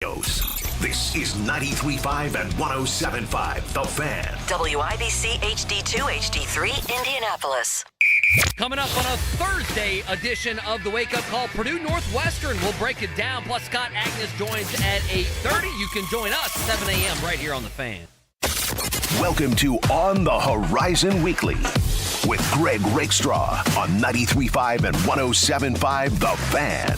This is 93.5 and 107.5, The Fan. WIBC HD2, HD3, Indianapolis. Coming up on a Thursday edition of the Wake Up Call, Purdue Northwestern. We'll break it down. Plus, Scott Agnes joins at 8:30. You can join us 7 a.m. right here on The Fan. Welcome to On the Horizon Weekly with Greg Rakestraw on 93.5 and 107.5, The Fan.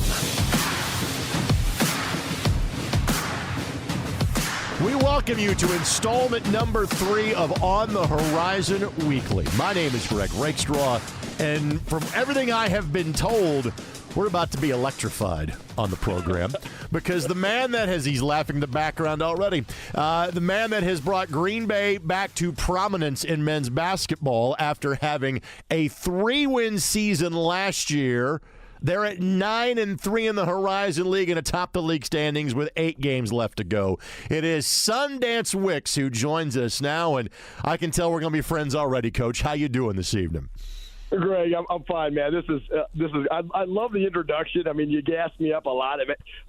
We welcome you to installment number 3 of On the Horizon Weekly. My name is Greg Rakestraw, and from everything I have been told, we're about to be electrified on the program because the man that has, he's laughing in the background already, the man that has brought Green Bay back to prominence in men's basketball after having a 3-win season last year. They're at 9-3 in the Horizon League and atop the league standings with 8 games left to go. It is Sundance Wicks who joins us now, and I can tell we're going to be friends already, Coach. How you doing this evening? Greg, I'm fine, man. This is. I love the introduction. I mean, you gassed me up a lot.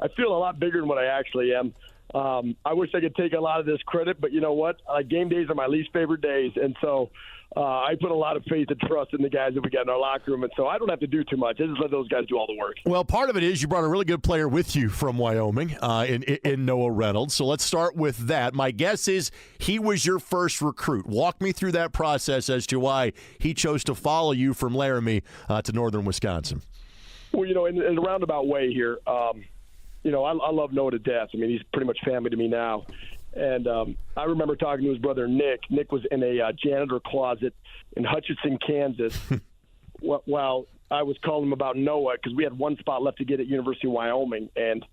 I feel a lot bigger than what I actually am. I wish I could take a lot of this credit, but you know what? Game days are my least favorite days, and so I put a lot of faith and trust in the guys that we got in our locker room, and so I don't have to do too much. I just let those guys do all the work. Well, part of it is you brought a really good player with you from Wyoming in Noah Reynolds, so let's start with that. My guess is he was your first recruit. Walk me through that process as to why he chose to follow you from Laramie to northern Wisconsin. Well, you know, in a roundabout way here, you know, I love Noah to death. I mean, he's pretty much family to me now. And I remember talking to his brother, Nick. Nick was in a janitor closet in Hutchinson, Kansas, while I was calling him about Noah because we had one spot left to get at University of Wyoming. And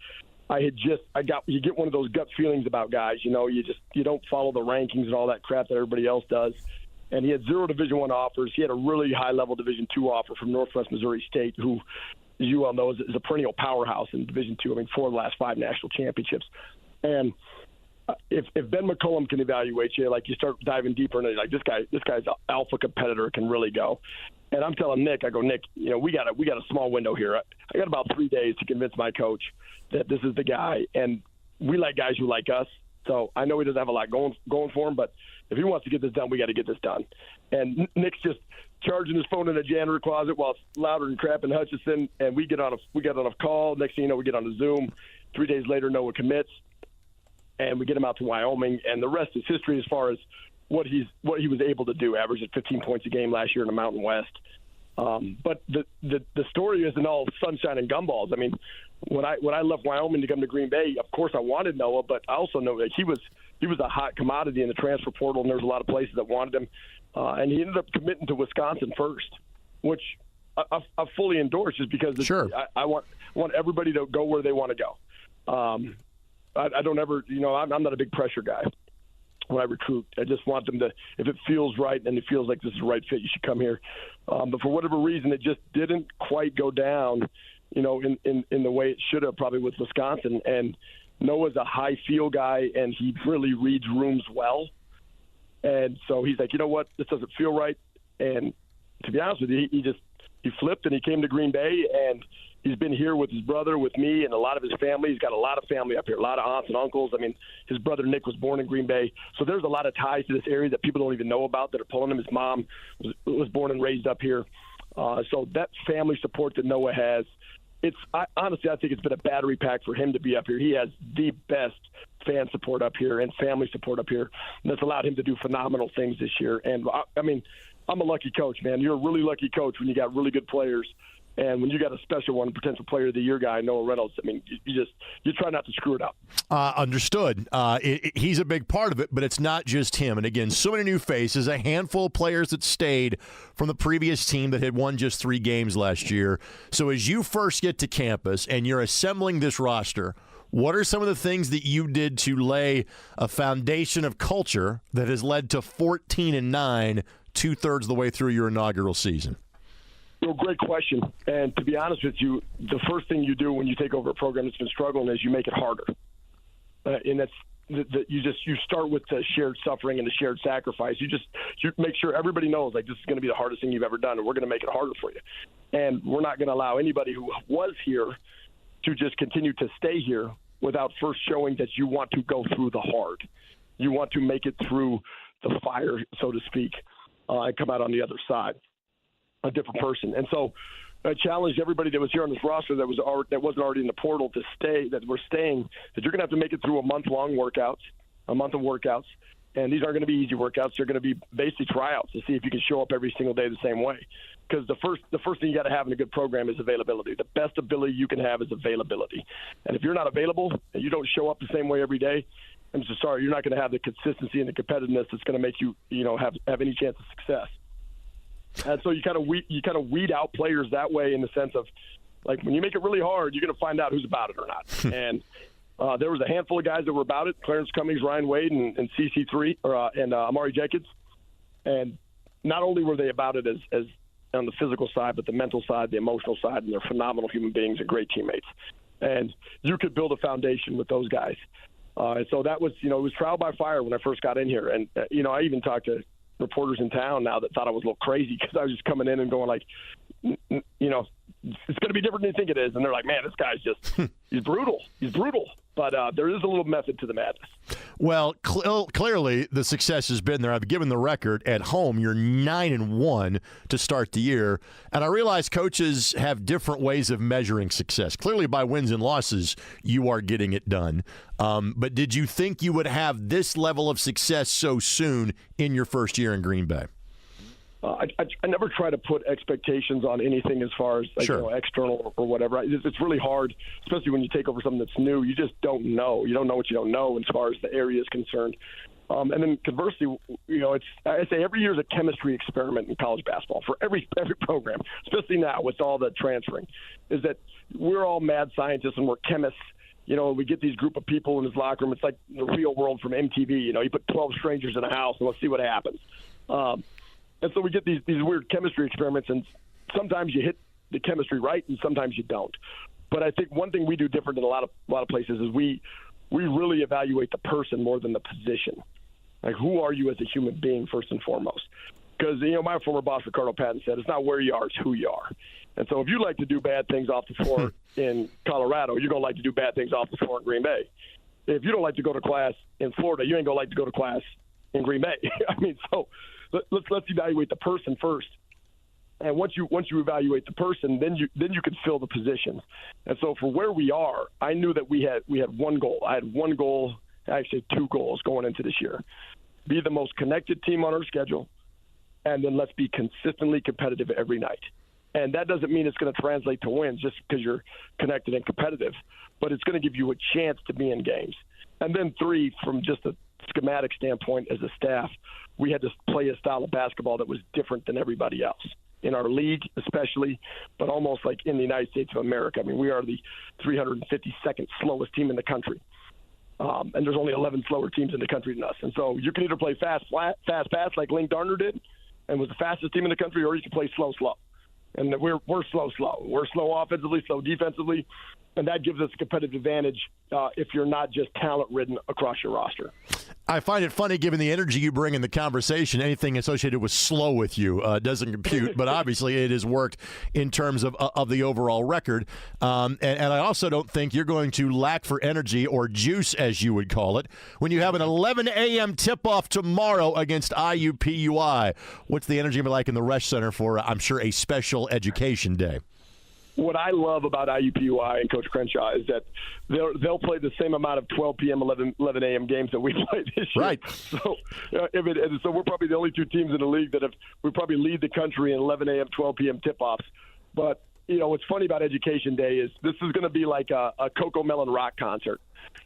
you get one of those gut feelings about guys. You know, you don't follow the rankings and all that crap that everybody else does. And he had 0 Division I offers. He had a really high-level Division II offer from Northwest Missouri State, who, as you all know, is a perennial powerhouse in Division II. I mean, 4 of the last 5 national championships. And if Ben McCollum can evaluate you, like you start diving deeper into like this guy's an alpha competitor, can really go. And I'm telling Nick, I go, Nick, you know, we got a small window here. I got about 3 days to convince my coach that this is the guy, and we like guys who like us. So I know he doesn't have a lot going for him, but if he wants to get this done, we got to get this done. And Nick's just charging his phone in a janitor closet while it's louder than crap in Hutchinson, and we get on a call. Next thing you know, we get on a Zoom. 3 days later, Noah commits. And we get him out to Wyoming, and the rest is history as far as what he was able to do. Averaged at 15 points a game last year in the Mountain West. But the story isn't all sunshine and gumballs. I mean, when I left Wyoming to come to Green Bay, of course I wanted Noah, but I also know that he was a hot commodity in the transfer portal, and there was a lot of places that wanted him. And he ended up committing to Wisconsin first, which I fully endorse, just because sure. I want everybody to go where they want to go. I don't ever, you know, I'm not a big pressure guy when I recruit. I just want them to, if it feels right and it feels like this is the right fit, you should come here. But for whatever reason, it just didn't quite go down, you know, in the way it should have probably with Wisconsin. And Noah's a high feel guy, and he really reads rooms well. And so he's like, you know what, this doesn't feel right. And to be honest with you, he flipped and he came to Green Bay, and he's been here with his brother, with me, and a lot of his family. He's got a lot of family up here, a lot of aunts and uncles. I mean, his brother Nick was born in Green Bay. So there's a lot of ties to this area that people don't even know about that are pulling him. His mom was born and raised up here. So that family support that Noah has, honestly, I think it's been a battery pack for him to be up here. He has the best fan support up here and family support up here. And that's allowed him to do phenomenal things this year. And, I mean, I'm a lucky coach, man. You're a really lucky coach when you got really good players. And when you got a special one, potential player of the year guy, Noah Reynolds, I mean, you try not to screw it up. Understood. He's a big part of it, but it's not just him. And again, so many new faces, a handful of players that stayed from the previous team that had won just 3 games last year. So as you first get to campus and you're assembling this roster, what are some of the things that you did to lay a foundation of culture that has led to 14-9, 2/3 of the way through your inaugural season? Well, great question. And to be honest with you, the first thing you do when you take over a program that's been struggling is you make it harder. And that's you start with the shared suffering and the shared sacrifice. You make sure everybody knows, like, this is going to be the hardest thing you've ever done, and we're going to make it harder for you. And we're not going to allow anybody who was here to just continue to stay here without first showing that you want to go through the hard. You want to make it through the fire, so to speak, and come out on the other side a different person. And so I challenged everybody that was here on this roster that wasn't already in the portal to stay, that we're staying, that you're going to have to make it through a month of workouts. And these aren't going to be easy workouts. They're going to be basically tryouts to see if you can show up every single day the same way. Because the first thing you got to have in a good program is availability. The best ability you can have is availability. And if you're not available and you don't show up the same way every day, I'm just sorry, you're not going to have the consistency and the competitiveness that's going to make you, have any chance of success. And so you kind of weed out players that way, in the sense of, like, when you make it really hard, you're going to find out who's about it or not. And there was a handful of guys that were about it: Clarence Cummings, Ryan Wade, and CC3 and Amari Jenkins. And not only were they about it as on the physical side, but the mental side, the emotional side, and they're phenomenal human beings and great teammates. And you could build a foundation with those guys. And so that was, it was trial by fire when I first got in here. And, I even talked to reporters in town now that thought I was a little crazy, because I was just coming in and going like, it's going to be different than you think it is. And they're like, man, this guy's just, he's brutal. But there is a little method to the madness. Well, clearly the success has been there. I've given the record at home. You're 9-1 to start the year. And I realize coaches have different ways of measuring success. Clearly by wins and losses, you are getting it done. But did you think you would have this level of success so soon in your first year in Green Bay? I never try to put expectations on anything as far as external or whatever. It's really hard, especially when you take over something that's new. You just don't know. You don't know what you don't know as far as the area is concerned. And then conversely, I say every year is a chemistry experiment in college basketball for every program, especially now with all the transferring, is that we're all mad scientists and we're chemists. We get these group of people in this locker room. It's like the real world from MTV. You put 12 strangers in a house and let's see what happens. And so we get these weird chemistry experiments, and sometimes you hit the chemistry right, and sometimes you don't. But I think one thing we do different than a lot of places is we really evaluate the person more than the position. Like, who are you as a human being first and foremost? Because my former boss Ricardo Patton said, it's not where you are, it's who you are. And so if you like to do bad things off the floor in Colorado, you're going to like to do bad things off the floor in Green Bay. If you don't like to go to class in Florida, you ain't going to like to go to class in Green Bay. So let's evaluate the person first, and once you evaluate the person, then you can fill the positions. And so for where we are, I knew that we had one goal. I had one goal, actually two goals going into this year: be the most connected team on our schedule, and then let's be consistently competitive every night. And that doesn't mean it's going to translate to wins just because you're connected and competitive, but it's going to give you a chance to be in games. And then three, from just a schematic standpoint as a staff, we had to play a style of basketball that was different than everybody else in our league, especially, but almost like in the United States of America. I mean, we are the 352nd slowest team in the country. And there's only 11 slower teams in the country than us. And so you can either play fast pass like Link Darner did and was the fastest team in the country, or you can play slow. And we're slow. We're slow offensively, slow defensively, and that gives us a competitive advantage if you're not just talent-ridden across your roster. I find it funny, given the energy you bring in the conversation, anything associated with slow with you doesn't compute, but obviously it has worked in terms of the overall record. And I also don't think you're going to lack for energy or juice, as you would call it, when you have an 11 a.m. tip-off tomorrow against IUPUI. What's the energy like in the Resch Center for, I'm sure, a special education day? What I love about IUPUI and Coach Crenshaw is that they'll play the same amount of 12 p.m., 11 a.m. games that we play this year. Right. So, so we're probably the only two teams in the league that we probably lead the country in 11 a.m., 12 p.m. tip-offs. But, what's funny about Education Day is this is going to be like a Coco Melon rock concert.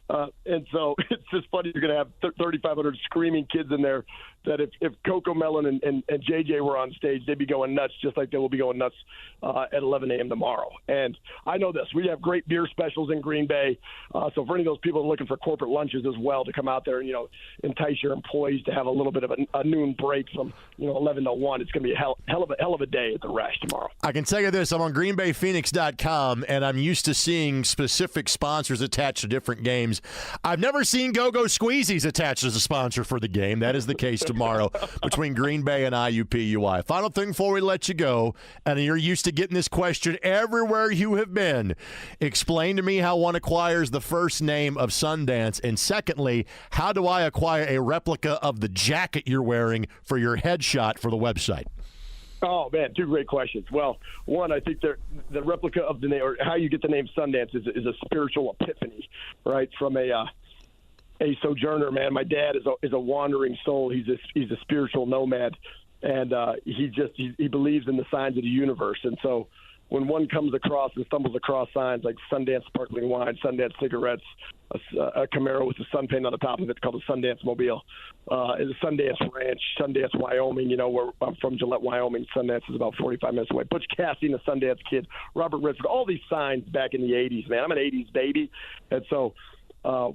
And so it's just funny. You're going to have 3,500 screaming kids in there that if Coco Melon and JJ were on stage, they'd be going nuts just like they will be going nuts at 11 a.m. tomorrow. And I know this. We have great beer specials in Green Bay. So for any of those people looking for corporate lunches as well, to come out there and, entice your employees to have a little bit of a noon break from, 11 to 1, it's going to be a hell of a day at the Resch tomorrow. I can tell you this. I'm on GreenBayPhoenix.com, and I'm used to seeing specific sponsors attached to different games. games. I've never seen Go-Go Squeezies attached as a sponsor for the game. That is the case tomorrow between Green Bay and IUPUI. Final thing before we let you go, and you're used to getting this question everywhere you have been. Explain to me how one acquires the first name of Sundance, and secondly, how do I acquire a replica of the jacket you're wearing for your headshot for the website? Oh, man, two great questions. Well, one, I think the replica of the name, or how you get the name Sundance, is a spiritual epiphany, right, from a sojourner, man. My dad is a wandering soul. He's a spiritual nomad, and he believes in the signs of the universe. And so when one comes across and stumbles across signs like Sundance sparkling wine, Sundance cigarettes, a Camaro with a sun paint on the top of it called the Sundance Mobile, and the Sundance Ranch, Sundance, Wyoming, where I'm from, Gillette, Wyoming. Sundance is about 45 minutes away. Butch Cassidy, the Sundance Kid, Robert Redford, all these signs back in the 80s, man. I'm an 80s baby. And so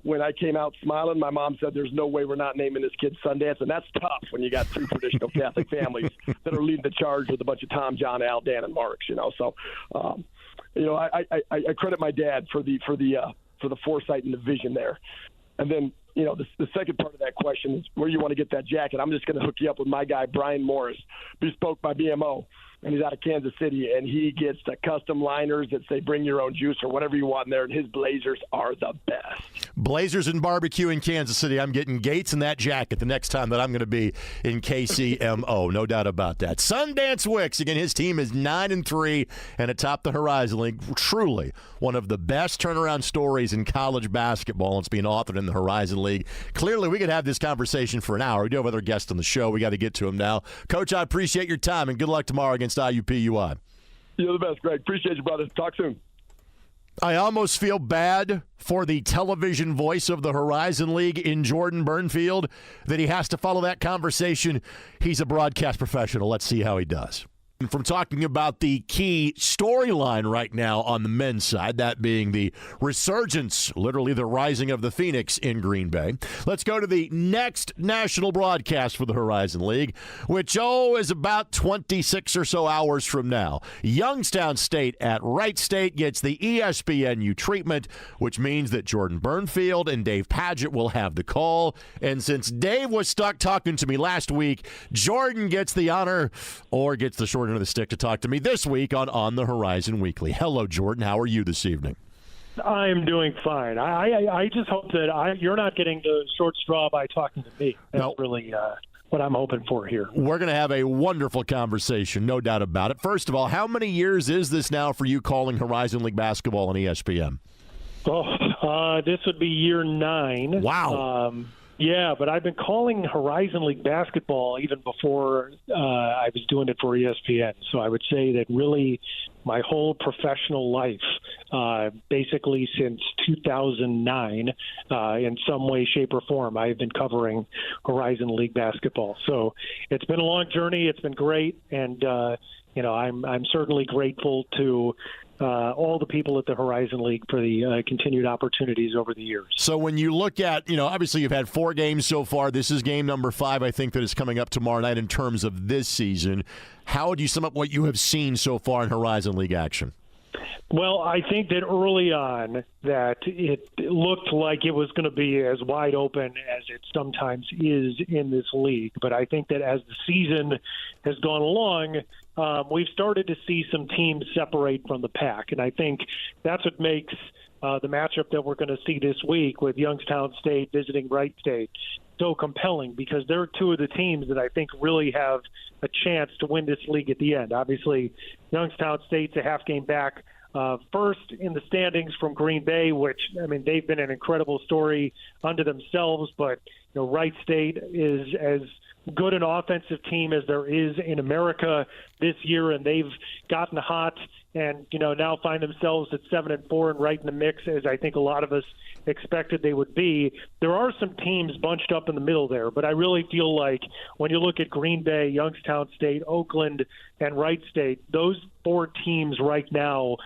when I came out smiling, my mom said, there's no way we're not naming this kid Sundance. And that's tough when you got two traditional Catholic families that are leading the charge with a bunch of Tom, John, Al, Dan, and Marks, So, I credit my dad for the foresight and the vision there. And then, the second part of that question is where you want to get that jacket. I'm just going to hook you up with my guy, Brian Morris, bespoke by BMO. And he's out of Kansas City, and he gets the custom liners that say bring your own juice or whatever you want in there, and his blazers are the best. Blazers and barbecue in Kansas City. I'm getting Gates in that jacket the next time that I'm going to be in KCMO. No doubt about that. Sundance Wicks, again, his team is 9-3 and atop the Horizon League. Truly one of the best turnaround stories in college basketball. It's being authored in the Horizon League. Clearly, we could have this conversation for an hour. We do have other guests on the show. We got to get to them now. Coach, I appreciate your time, and good luck tomorrow against IUPUI. You're the best, Greg. Appreciate you, brother. Talk soon. I almost feel bad for the television voice of the Horizon League in Jordan Burnfield that he has to follow that conversation. He's a broadcast professional. Let's see how he does. From talking about the key storyline right now on the men's side, that being the resurgence, literally the rising of the Phoenix in Green Bay, let's go to the next national broadcast for the Horizon League, which, is about 26 or so hours from now. Youngstown State at Wright State gets the ESPNU treatment, which means that Jordan Burnfield and Dave Padgett will have the call. And since Dave was stuck talking to me last week, Jordan gets the honor, or gets the short end of the stick, to talk to me this week on the Horizon Weekly. Hello, Jordan. How are you this evening? I'm doing fine. I just hope that you're not getting the short straw by talking to me. That's really what I'm hoping for here. We're going to have a wonderful conversation, no doubt about it. First of all, how many years is this now for you calling Horizon League basketball on ESPN? This would be year 9. Wow. Yeah, but I've been calling Horizon League basketball even before I was doing it for ESPN. So I would say that really my whole professional life, basically since 2009, in some way, shape, or form, I've been covering Horizon League basketball. So it's been a long journey. It's been great, and I'm certainly grateful to all the people at the Horizon League for the continued opportunities over the years. So when you look at, obviously you've had 4 games so far. This is game number 5, I think, that is coming up tomorrow night in terms of this season. How would you sum up what you have seen so far in Horizon League action? Well, I think that early on that it looked like it was going to be as wide open as it sometimes is in this league. But I think that as the season has gone along, we've started to see some teams separate from the pack. And I think that's what makes the matchup that we're going to see this week with Youngstown State visiting Wright State so compelling, because they're two of the teams that I think really have a chance to win this league at the end. Obviously, Youngstown State's a half game back first in the standings from Green Bay, which, they've been an incredible story unto themselves, but Wright State is as good an offensive team as there is in America this year, and they've gotten hot and now find themselves at 7-4 and right in the mix, as I think a lot of us expected they would be. There are some teams bunched up in the middle there, but I really feel like when you look at Green Bay, Youngstown State, Oakland, and Wright State, those 4 teams right now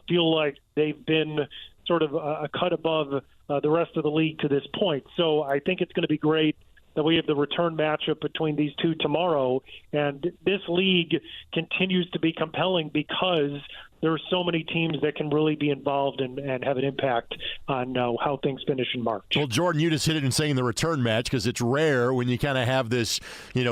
feel like they've been sort of a cut above the rest of the league to this point. So I think it's going to be great that we have the return matchup between these two tomorrow. And this league continues to be compelling because there are so many teams that can really be involved and have an impact on how things finish in March. Well, Jordan, you just hit it in saying the return match, because it's rare when you kind of have this,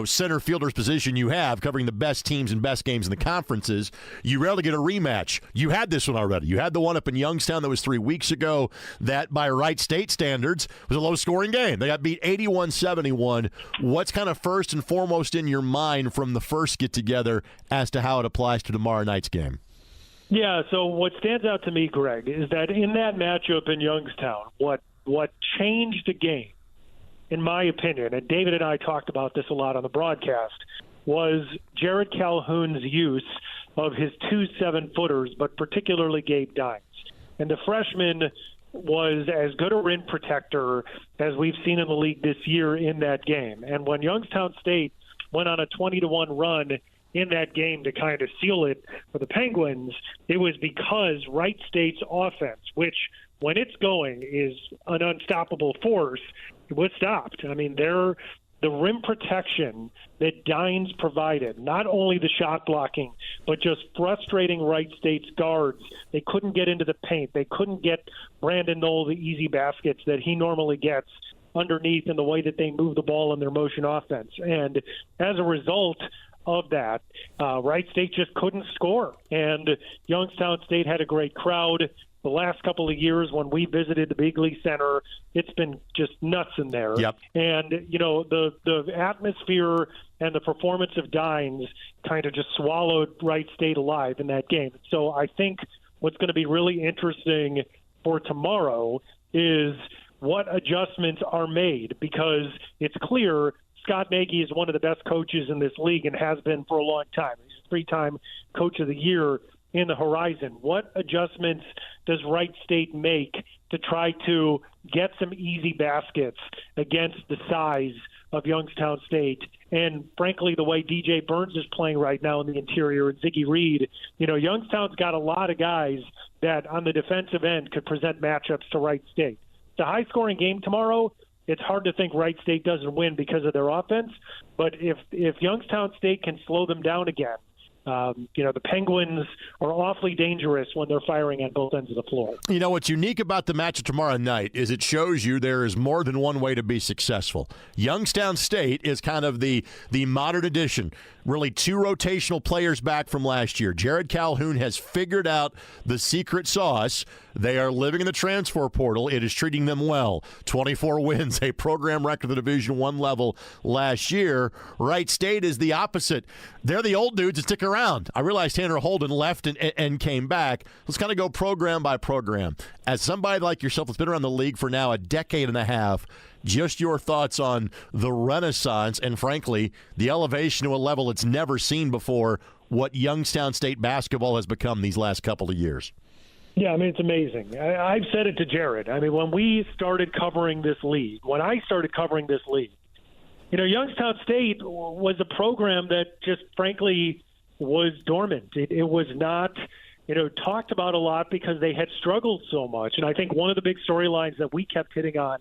center fielder's position you have covering the best teams and best games in the conferences. You rarely get a rematch. You had this one already. You had the one up in Youngstown that was 3 weeks ago that, by Wright State standards, was a low-scoring game. They got beat 81-71. What's kind of first and foremost in your mind from the first get-together as to how it applies to tomorrow night's game? Yeah, so what stands out to me, Greg, is that in that matchup in Youngstown, what changed the game, in my opinion, and David and I talked about this a lot on the broadcast, was Jared Calhoun's use of his 2 7-footers, but particularly Gabe Dines. And the freshman was as good a rim protector as we've seen in the league this year in that game. And when Youngstown State went on a 20-1 run in that game to kind of seal it for the Penguins, it was because Wright State's offense, which when it's going is an unstoppable force, was stopped. I mean, the rim protection that Dines provided, not only the shot blocking, but just frustrating Wright State's guards. They couldn't get into the paint. They couldn't get Brandon Knoll the easy baskets that he normally gets underneath in the way that they move the ball in their motion offense. And as a result of that, Wright State just couldn't score. And Youngstown State had a great crowd. The last couple of years when we visited the Bigley Center, it's been just nuts in there. Yep. And, the atmosphere and the performance of Dines kind of just swallowed Wright State alive in that game. So I think what's going to be really interesting for tomorrow is what adjustments are made, because it's clear Scott Nagy is one of the best coaches in this league and has been for a long time. He's a 3-time Coach of the Year in the Horizon. What adjustments does Wright State make to try to get some easy baskets against the size of Youngstown State? And frankly, the way DJ Burns is playing right now in the interior and Ziggy Reed, Youngstown's got a lot of guys that on the defensive end could present matchups to Wright State. It's a high-scoring game tomorrow. It's hard to think Wright State doesn't win because of their offense. But if Youngstown State can slow them down again, the Penguins are awfully dangerous when they're firing on both ends of the floor. What's unique about the match tomorrow night is it shows you there is more than one way to be successful. Youngstown State is kind of the modern edition. Really 2 rotational players back from last year. Jared Calhoun has figured out the secret sauce. They are living in the transfer portal. It is treating them well. 24 wins, a program record at the Division I level last year. Wright State is the opposite. They're the old dudes that stick around. I realize Tanner Holden left and came back. Let's kind of go program by program. As somebody like yourself that's been around the league for now a decade and a half, just your thoughts on the renaissance and, frankly, the elevation to a level it's never seen before, what Youngstown State basketball has become these last couple of years. Yeah, it's amazing. I've said it to Jared. When we started covering this league, Youngstown State was a program that just, frankly, was dormant. It was not, talked about a lot because they had struggled so much. And I think one of the big storylines that we kept hitting on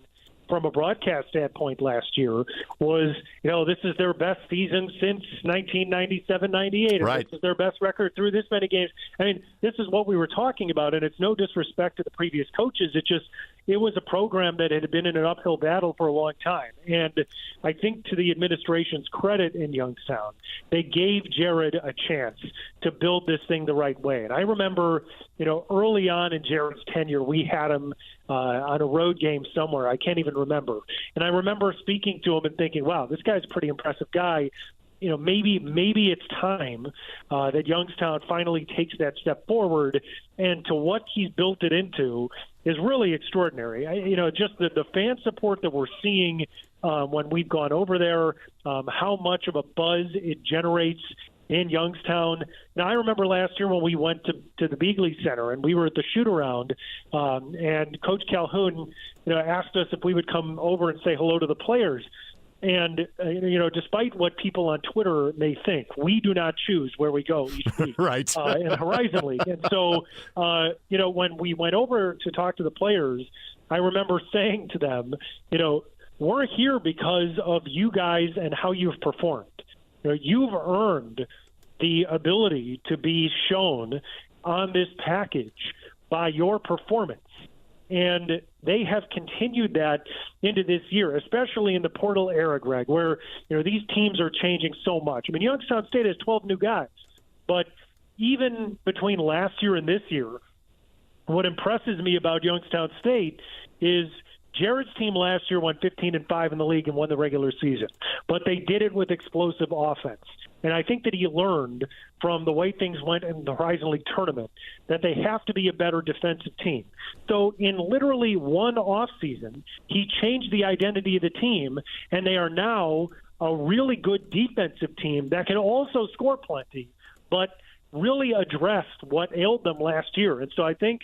from a broadcast standpoint last year was, this is their best season since 1997-98. Right. This is their best record through this many games. This is what we were talking about, and it's no disrespect to the previous coaches. It was a program that had been in an uphill battle for a long time. And I think to the administration's credit in Youngstown, they gave Jared a chance to build this thing the right way. And I remember, early on in Jared's tenure, we had him on a road game somewhere. I can't even remember. And I remember speaking to him and thinking, wow, this guy's a pretty impressive guy. Maybe it's time that Youngstown finally takes that step forward, and to what he's built it into is really extraordinary. Just the fan support that we're seeing when we've gone over there, how much of a buzz it generates in Youngstown. Now, I remember last year when we went to the Bigley Center and we were at the shoot-around, and Coach Calhoun asked us if we would come over and say hello to the players. And, despite what people on Twitter may think, we do not choose where we go each week right. in the Horizon League. And so, when we went over to talk to the players, I remember saying to them, we're here because of you guys and how you've performed. You've earned the ability to be shown on this package by your performance. And they have continued that into this year, especially in the portal era, Greg, where these teams are changing so much. I mean, Youngstown State has 12 new guys, but even between last year and this year, what impresses me about Youngstown State is Jared's team last year went 15-5 in the league and won the regular season, but they did it with explosive offense. And I think that he learned from the way things went in the Horizon League tournament that they have to be a better defensive team. So in literally one offseason, he changed the identity of the team, and they are now a really good defensive team that can also score plenty, but really addressed what ailed them last year. And so I think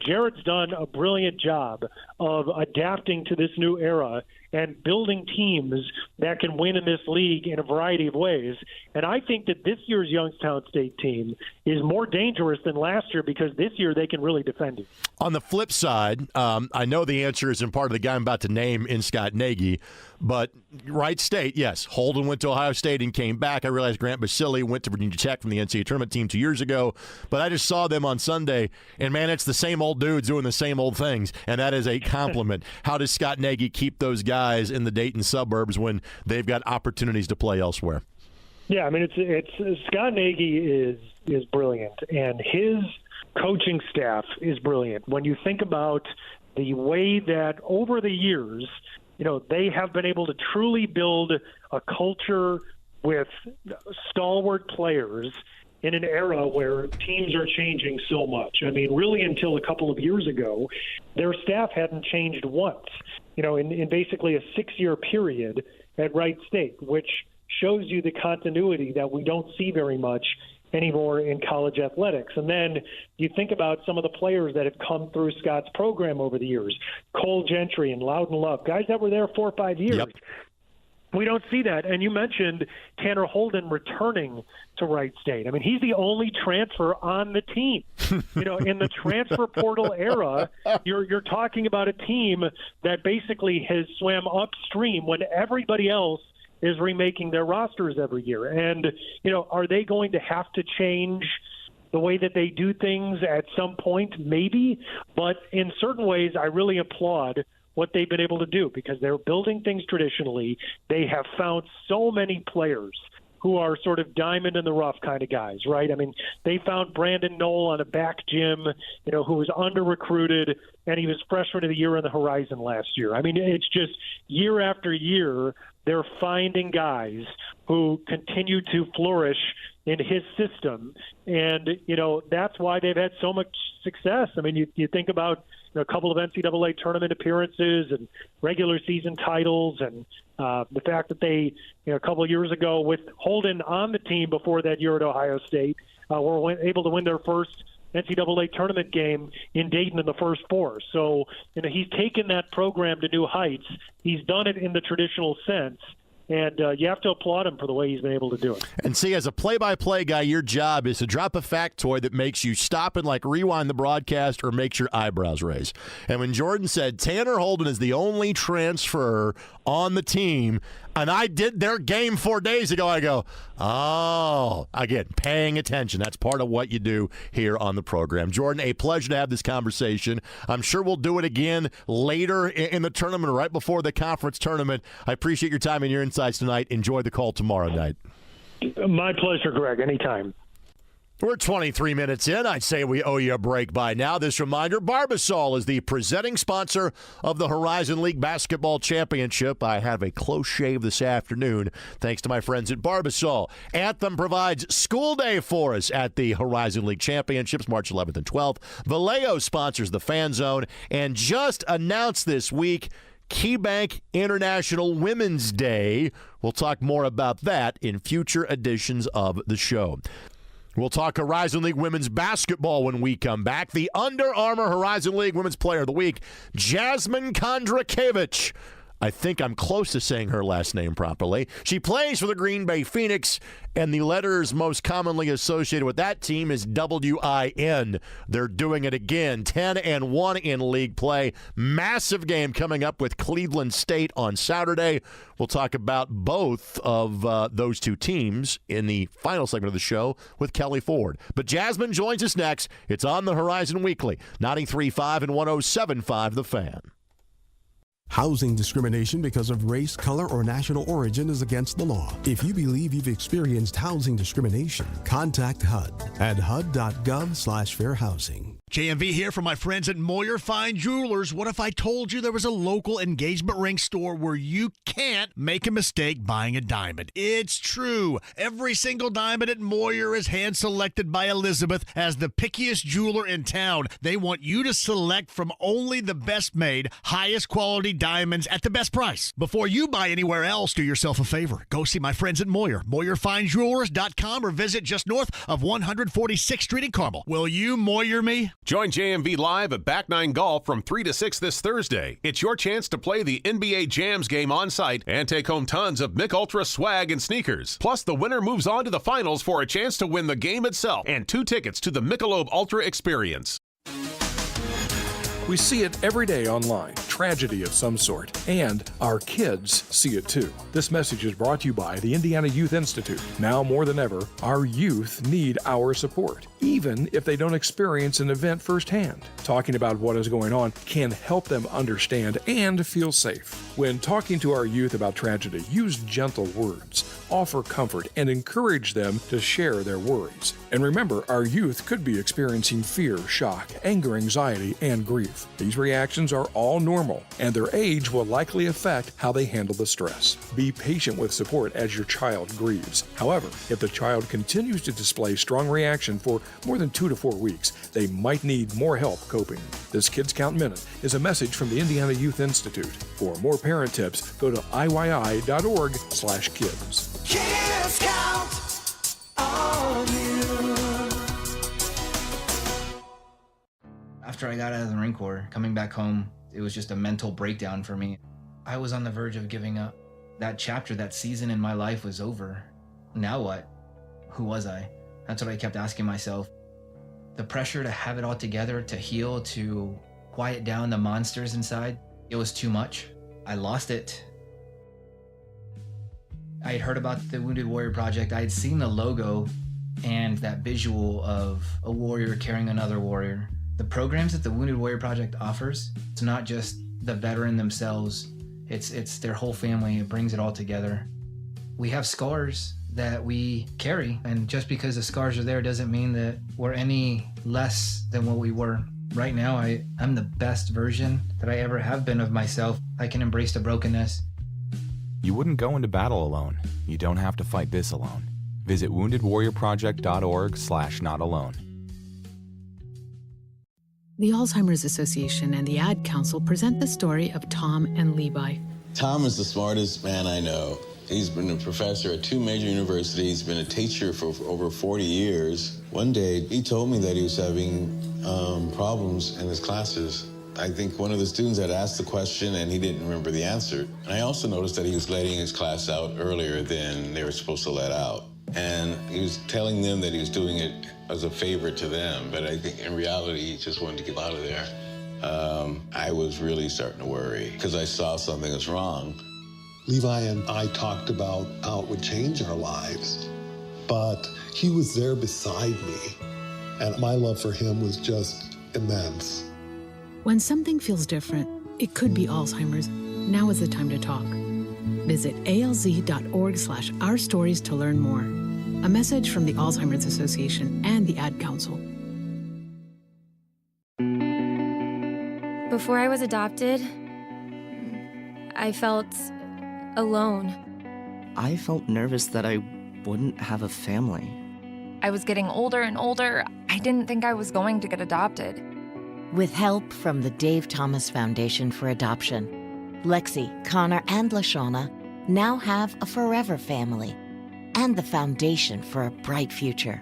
Jared's done a brilliant job of adapting to this new era and building teams that can win in this league in a variety of ways. And I think that this year's Youngstown State team is more dangerous than last year because this year they can really defend it. On the flip side, I know the answer is in part of the guy I'm about to name in Scott Nagy, but Wright State, yes, Holden went to Ohio State and came back. I realized Grant Basile went to Virginia Tech from the NCAA tournament team 2 years ago, but I just saw them on Sunday, and man, it's the same old dudes doing the same old things, and that is a compliment. How does Scott Nagy keep those guys in the Dayton suburbs when they've got opportunities to play elsewhere? Yeah, I mean, it's Scott Nagy is brilliant, and his coaching staff is brilliant. When you think about the way that over the years, they have been able to truly build a culture with stalwart players in an era where teams are changing so much. I mean, really until a couple of years ago, their staff hadn't changed once, in basically a 6-year period at Wright State, which shows you the continuity that we don't see very much anymore in college athletics. And then you think about some of the players that have come through Scott's program over the years, Cole Gentry and Loudon Love, guys that were there 4 or 5 years. Yep. We don't see that. And you mentioned Tanner Holden returning to Wright State. I mean, he's the only transfer on the team. In the transfer portal era, you're talking about a team that basically has swam upstream when everybody else is remaking their rosters every year. And, are they going to have to change the way that they do things at some point? Maybe. But in certain ways, I really applaud what they've been able to do because they're building things traditionally. They have found so many players who are sort of diamond in the rough kind of guys, right? I mean, they found Brandon Knoll on a back gym, who was under-recruited, and he was freshman of the year on the Horizon last year. I mean, it's just year after year, they're finding guys who continue to flourish in his system. And, that's why they've had so much success. I mean, you think about a couple of NCAA tournament appearances and regular season titles, and the fact that they, a couple of years ago with Holden on the team before that year at Ohio State, were able to win their first NCAA tournament game in Dayton in the first 4. So, he's taken that program to new heights. He's done it in the traditional sense. And you have to applaud him for the way he's been able to do it. And see, as a play-by-play guy, your job is to drop a factoid that makes you stop and rewind the broadcast or makes your eyebrows raise. And when Jordan said Tanner Holden is the only transfer on the team, and I did their game 4 days ago, I go, oh, again, paying attention. That's part of what you do here on the program. Jordan, a pleasure to have this conversation. I'm sure we'll do it again later in the tournament, right before the conference tournament. I appreciate your time and your insights tonight. Enjoy the call tomorrow night. My pleasure, Greg. Anytime. We're 23 minutes in. I'd say we owe you a break by now. This reminder, Barbasol is the presenting sponsor of the Horizon League Basketball Championship. I have a close shave this afternoon, thanks to my friends at Barbasol. Anthem provides school day for us at the Horizon League Championships, March 11th and 12th. Vallejo sponsors the Fan Zone, and just announced this week, KeyBank International Women's Day. We'll talk more about that in future editions of the show. We'll talk Horizon League women's basketball when we come back. The Under Armour Horizon League Women's Player of the Week, Jasmine Kondrakiewicz. I think I'm close to saying her last name properly. She plays for the Green Bay Phoenix, and the letters most commonly associated with that team is WIN. They're doing it again, 10-1 in league play. Massive game coming up with Cleveland State on Saturday. We'll talk about both of those two teams in the final segment of the show with Kelly Ford. But Jasmine joins us next. It's On the Horizon Weekly, 93.5 and 107.5 The Fan. Housing discrimination because of race, color, or national origin is against the law. If you believe you've experienced housing discrimination, contact HUD at hud.gov/fair housing. JMV here from my friends at Moyer Fine Jewelers. What if I told you there was a local engagement ring store where you can't make a mistake buying a diamond? It's true. Every single diamond at Moyer is hand-selected by Elizabeth as the pickiest jeweler in town. They want you to select from only the best-made, highest-quality diamonds at the best price. Before you buy anywhere else, do yourself a favor. Go see my friends at Moyer, MoyerFineJewelers.com, or visit just north of 146th Street in Carmel. Will you Moyer me? Join JMV live at Back 9 Golf from 3 to 6 this Thursday. It's your chance to play the NBA Jams game on site and take home tons of Mick Ultra swag and sneakers. Plus, the winner moves on to the finals for a chance to win the game itself and 2 tickets to the Michelob Ultra experience. We see it every day online, tragedy of some sort, and our kids see it too. This message is brought to you by the Indiana Youth Institute. Now more than ever, our youth need our support, even if they don't experience an event firsthand. Talking about what is going on can help them understand and feel safe. When talking to our youth about tragedy, use gentle words, offer comfort, and encourage them to share their worries. And remember, our youth could be experiencing fear, shock, anger, anxiety, and grief. These reactions are all normal, and their age will likely affect how they handle the stress. Be patient with support as your child grieves. However, if the child continues to display strong reaction for more than 2 to 4 weeks, they might need more help coping. This Kids Count Minute is a message from the Indiana Youth Institute. For more parent tips, go to iyy.org/kids. Kids count on you. After I got out of the Marine Corps, coming back home, it was just a mental breakdown for me. I was on the verge of giving up. That chapter, that season in my life was over. Now what? Who was I? That's what I kept asking myself. The pressure to have it all together, to heal, to quiet down the monsters inside, it was too much. I lost it. I had heard about the Wounded Warrior Project. I had seen the logo and that visual of a warrior carrying another warrior. The programs that the Wounded Warrior Project offers, it's not just the veteran themselves, it's their whole family. It brings it all together. We have scars that we carry, and just because the scars are there doesn't mean that we're any less than what we were. Right now, I'm the best version that I ever have been of myself. I can embrace the brokenness. You wouldn't go into battle alone. You don't have to fight this alone. Visit woundedwarriorproject.org/notalone. The Alzheimer's Association and the Ad Council present the story of Tom and Levi. Tom is the smartest man I know. He's been a professor at 2 major universities, been a teacher for over 40 years. One day, he told me that he was having problems in his classes. I think one of the students had asked the question and he didn't remember the answer. And I also noticed that he was letting his class out earlier than they were supposed to let out. And he was telling them that he was doing it as a favor to them, but I think in reality, he just wanted to get out of there. I was really starting to worry because I saw something was wrong. Levi and I talked about how it would change our lives, but he was there beside me, and my love for him was just immense. When something feels different, it could be Alzheimer's. Now is the time to talk. Visit alz.org/ourstories to learn more. A message from the Alzheimer's Association and the Ad Council. Before I was adopted, I felt alone. I felt nervous that I wouldn't have a family. I was getting older and older. I didn't think I was going to get adopted. With help from the Dave Thomas Foundation for Adoption, Lexi, Connor, and LaShawna now have a forever family and the foundation for a bright future.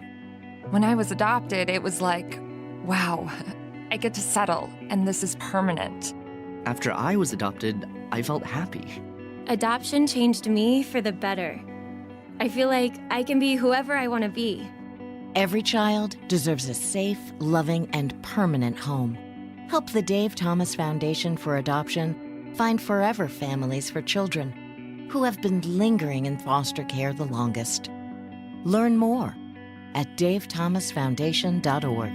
When I was adopted, it was like, wow, I get to settle, and this is permanent. After I was adopted, I felt happy. Adoption changed me for the better. I feel like I can be whoever I want to be. Every child deserves a safe, loving, and permanent home. Help the Dave Thomas Foundation for Adoption find forever families for children who have been lingering in foster care the longest. Learn more at davethomasfoundation.org.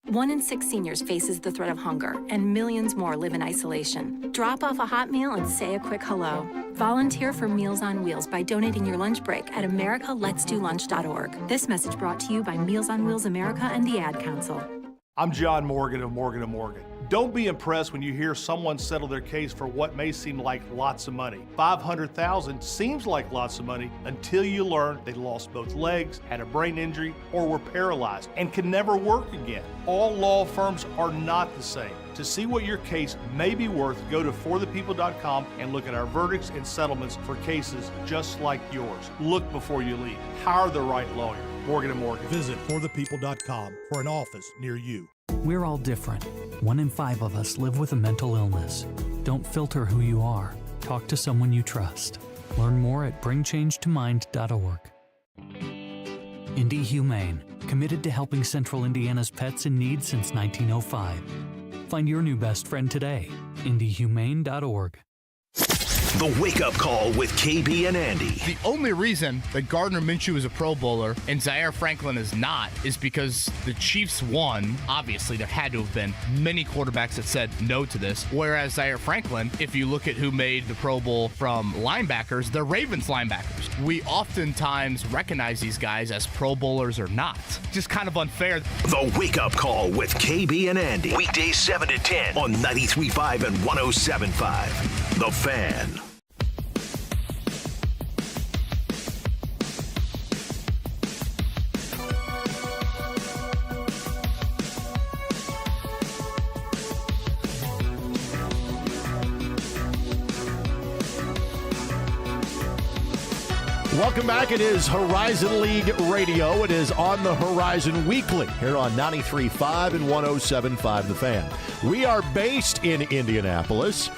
1 in 6 seniors faces the threat of hunger, and millions more live in isolation. Drop off a hot meal and say a quick hello. Volunteer for Meals on Wheels by donating your lunch break at americaletsdolunch.org. This message brought to you by Meals on Wheels America and the Ad Council. I'm John Morgan of Morgan & Morgan. Don't be impressed when you hear someone settle their case for what may seem like lots of money. $500,000 seems like lots of money until you learn they lost both legs, had a brain injury, or were paralyzed and can never work again. All law firms are not the same. To see what your case may be worth, go to forthepeople.com and look at our verdicts and settlements for cases just like yours. Look before you leave. Hire the right lawyer. Morgan & Morgan. Visit forthepeople.com for an office near you. We're all different. 1 in 5 of us live with a mental illness. Don't filter who you are. Talk to someone you trust. Learn more at bringchangetomind.org. Indy Humane, committed to helping Central Indiana's pets in need since 1905. Find your new best friend today. indyhumane.org. The Wake Up Call with KB and Andy. The only reason that Gardner Minshew is a Pro Bowler and Zaire Franklin is not is because the Chiefs won. Obviously, there had to have been many quarterbacks that said no to this. Whereas Zaire Franklin, if you look at who made the Pro Bowl from linebackers, they're Ravens linebackers. We oftentimes recognize these guys as Pro Bowlers or not. Just kind of unfair. The Wake Up Call with KB and Andy. Weekdays 7 to 10 on 93.5 and 107.5. The Fan. Welcome back. It is Horizon League Radio. It is On the Horizon Weekly here on 93.5 and 107.5 The Fan. We are based in Indianapolis.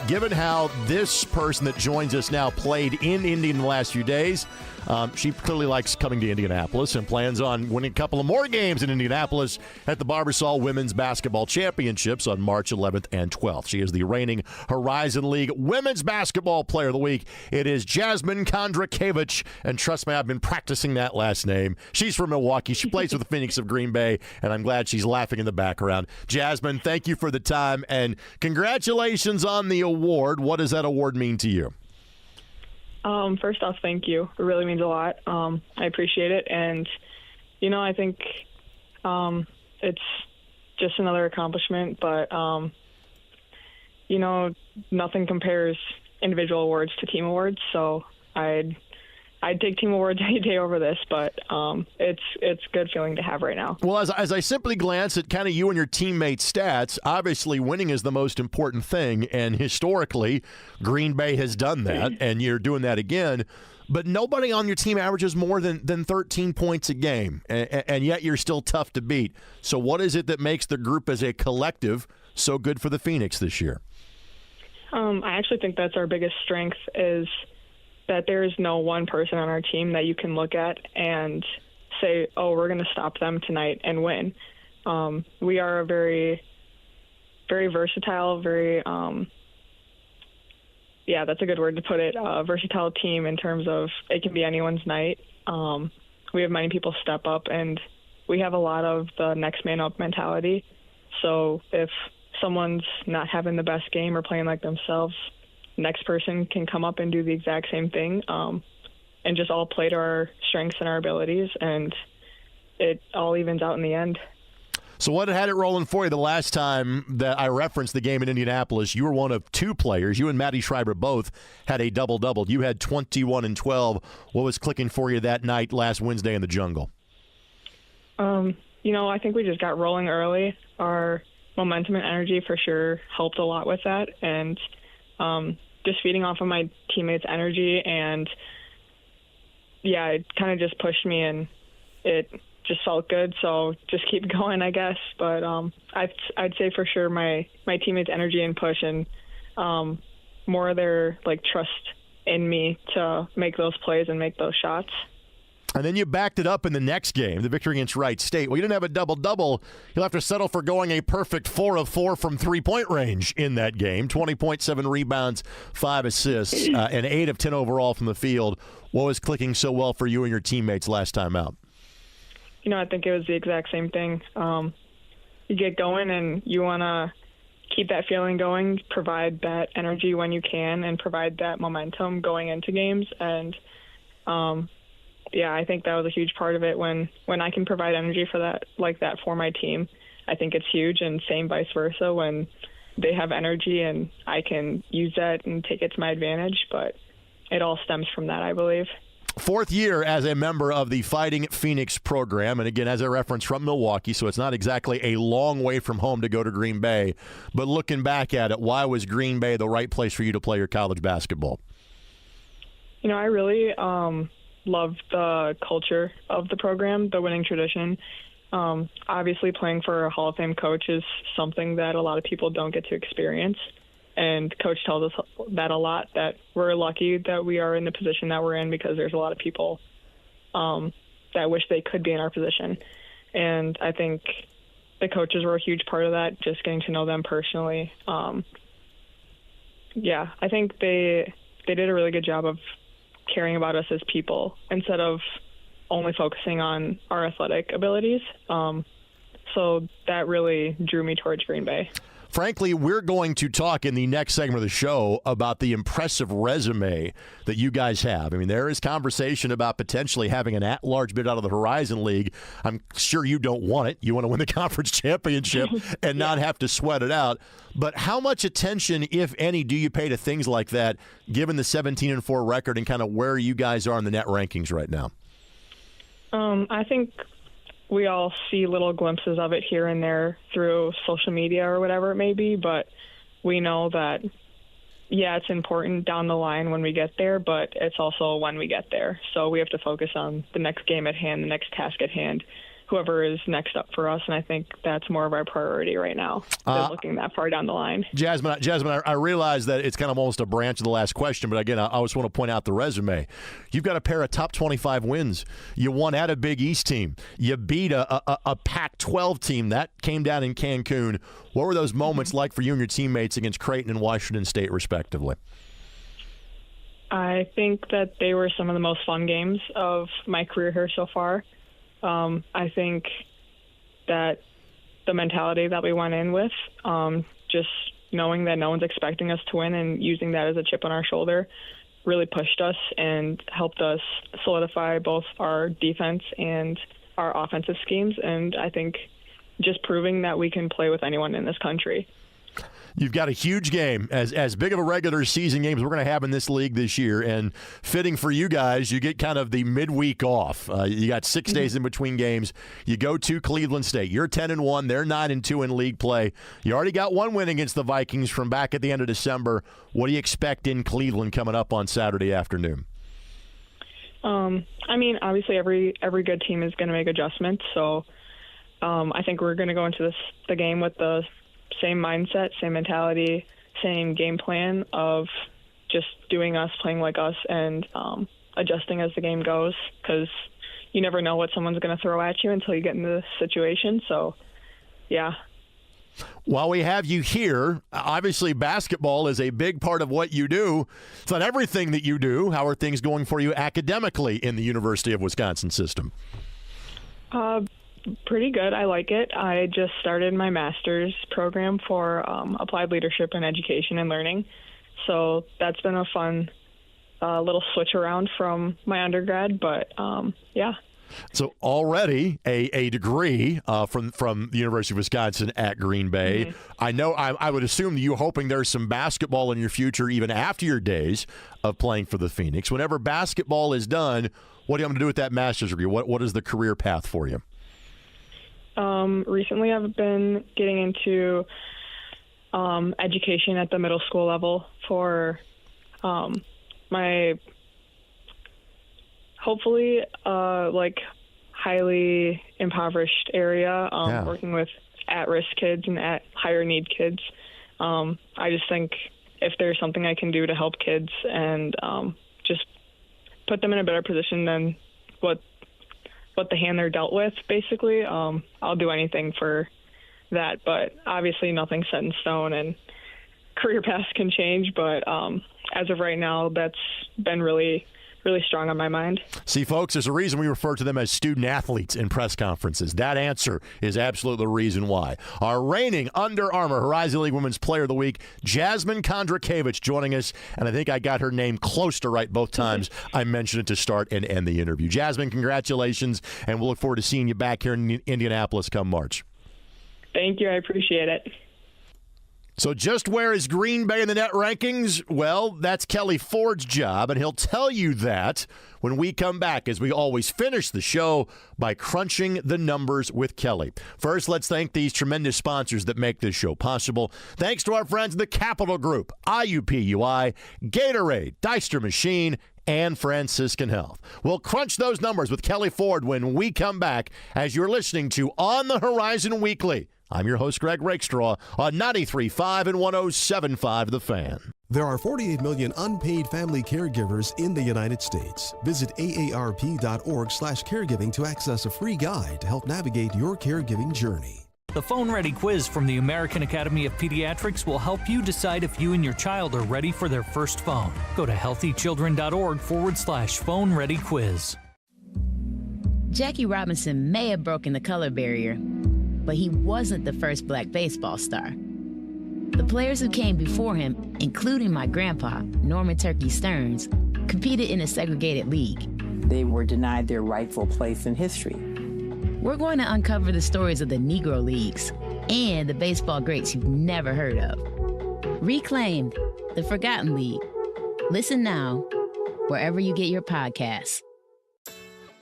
Given how this person that joins us now played in Indy in the last few days, she clearly likes coming to Indianapolis and plans on winning a couple of more games in Indianapolis at the Barbasol Women's Basketball Championships on March 11th and 12th. She is the reigning Horizon League Women's Basketball Player of the Week. It is Jasmine Kondrakiewicz, and trust me, I've been practicing that last name. She's from Milwaukee. She plays with the Phoenix of Green Bay, and I'm glad she's laughing in the background. Jasmine, thank you for the time, and congratulations on the award. What does that award mean to you? First off, thank you. It really means a lot. I appreciate it. And, I think it's just another accomplishment. But, nothing compares individual awards to team awards. So I'd take team awards any day over this, but it's a good feeling to have right now. Well, as I simply glance at kind of you and your teammates' stats, obviously winning is the most important thing, and historically, Green Bay has done that, and you're doing that again. But nobody on your team averages more than 13 points a game, and yet you're still tough to beat. So what is it that makes the group as a collective so good for the Phoenix this year? I actually think that's our biggest strength is that there is no one person on our team that you can look at and say, oh, we're going to stop them tonight and win. We are a very, very versatile, very, that's a good word to put it, versatile team in terms of it can be anyone's night. We have many people step up, and we have a lot of the next man up mentality. So if someone's not having the best game or playing like themselves, next person can come up and do the exact same thing, and just all play to our strengths and our abilities, and it all evens out in the end. So what had it rolling for you the last time that I referenced the game in Indianapolis? You were one of two players. You and Maddie Schreiber both had a double-double. You had 21 and 12. What was clicking for you that night last Wednesday in the jungle? I think we just got rolling early. Our momentum and energy for sure helped a lot with that, and just feeding off of my teammates' energy, and it kind of just pushed me, and it just felt good. So just keep going, I guess. But I'd say for sure my teammates' energy and push and more of their trust in me to make those plays and make those shots. And then you backed it up in the next game, the victory against Wright State. Well, you didn't have a double-double. You'll have to settle for going a perfect 4 of 4 from three-point range in that game. 20.7 rebounds, 5 assists, and 8 of 10 overall from the field. What was clicking so well for you and your teammates last time out? I think it was the exact same thing. You get going and you want to keep that feeling going, provide that energy when you can, and provide that momentum going into games. And, I think that was a huge part of it. When I can provide energy for that, like that for my team, I think it's huge, and same vice versa when they have energy and I can use that and take it to my advantage. But it all stems from that, I believe. 4th year as a member of the Fighting Phoenix program, and again, as a reference, from Milwaukee, so it's not exactly a long way from home to go to Green Bay. But looking back at it, why was Green Bay the right place for you to play your college basketball? I really love the culture of the program, the winning tradition. Obviously, playing for a Hall of Fame coach is something that a lot of people don't get to experience. And Coach tells us that a lot, that we're lucky that we are in the position that we're in because there's a lot of people that wish they could be in our position. And I think the coaches were a huge part of that, just getting to know them personally. I think they did a really good job of caring about us as people instead of only focusing on our athletic abilities. So that really drew me towards Green Bay. Frankly, we're going to talk in the next segment of the show about the impressive resume that you guys have. I mean, there is conversation about potentially having an at-large bid out of the Horizon League. I'm sure you don't want it. You want to win the conference championship and not have to sweat it out. But how much attention, if any, do you pay to things like that, given the 17-4 record and kind of where you guys are in the net rankings right now? I think we all see little glimpses of it here and there through social media or whatever it may be, but we know that, it's important down the line when we get there, but it's also when we get there. So we have to focus on the next game at hand, the next task at hand, whoever is next up for us, and I think that's more of our priority right now than looking that far down the line. Jasmine, I realize that it's kind of almost a branch of the last question, but again, I always want to point out the resume. You've got a pair of top 25 wins. You won at a Big East team. You beat a Pac-12 team. That came down in Cancun. What were those moments like for you and your teammates against Creighton and Washington State, respectively? I think that they were some of the most fun games of my career here so far. I think that the mentality that we went in with, just knowing that no one's expecting us to win and using that as a chip on our shoulder, really pushed us and helped us solidify both our defense and our offensive schemes. And I think just proving that we can play with anyone in this country. You've got a huge game, as big of a regular season game as we're going to have in this league this year, and fitting for you guys, you get kind of the midweek off. You got 6 days in between games. You go to Cleveland State. You're 10-1. They're 9-2 in league play. You already got one win against the Vikings from back at the end of December. What do you expect in Cleveland coming up on Saturday afternoon? Obviously every good team is going to make adjustments, so I think we're going to go into the game with the same mindset, same mentality, same game plan of just doing us, playing like us, and adjusting as the game goes, because you never know what someone's going to throw at you until you get into the situation. So, While we have you here, obviously basketball is a big part of what you do. It's not everything that you do. How are things going for you academically in the University of Wisconsin system? Pretty good. I like it. I just started my master's program for applied leadership in education and learning. So that's been a fun little switch around from my undergrad, but So already a degree from the University of Wisconsin at Green Bay. Mm-hmm. I know I would assume that you're hoping there's some basketball in your future even after your days of playing for the Phoenix. Whenever basketball is done, what do you want to do with that master's degree? What is the career path for you? Recently I've been getting into education at the middle school level for my hopefully highly impoverished area, working with at-risk kids and higher need kids. I just think if there's something I can do to help kids and just put them in a better position than what the hand they're dealt with, basically, I'll do anything for that. But obviously nothing's set in stone and career paths can change. But as of right now, that's been really strong on my mind. See, folks, there's a reason we refer to them as student athletes in press conferences. That answer is absolutely the reason why. Our reigning Under Armour Horizon League Women's Player of the Week, Jasmine Kondrakiewicz, joining us, and I think I got her name close to right both times I mentioned it to start and end the interview. Jasmine, congratulations, and we'll look forward to seeing you back here in Indianapolis come March. Thank you. I appreciate it. So just where is Green Bay in the net rankings? Well, that's Kelly Ford's job, and he'll tell you that when we come back, as we always finish the show by crunching the numbers with Kelly. First, let's thank these tremendous sponsors that make this show possible. Thanks to our friends at the Capital Group, IUPUI, Gatorade, Deister Machine, and Franciscan Health. We'll crunch those numbers with Kelly Ford when we come back, as you're listening to On the Horizon Weekly. I'm your host, Greg Rakestraw, on 93.5 and 107.5 The Fan. There are 48 million unpaid family caregivers in the United States. Visit aarp.org/caregiving to access a free guide to help navigate your caregiving journey. The Phone Ready Quiz from the American Academy of Pediatrics will help you decide if you and your child are ready for their first phone. Go to healthychildren.org/phone ready quiz. Jackie Robinson may have broken the color barrier, but he wasn't the first black baseball star. The players who came before him, including my grandpa, Norman Turkey Stearns, competed in a segregated league. They were denied their rightful place in history. We're going to uncover the stories of the Negro Leagues and the baseball greats you've never heard of. Reclaimed, the Forgotten League. Listen now, wherever you get your podcasts.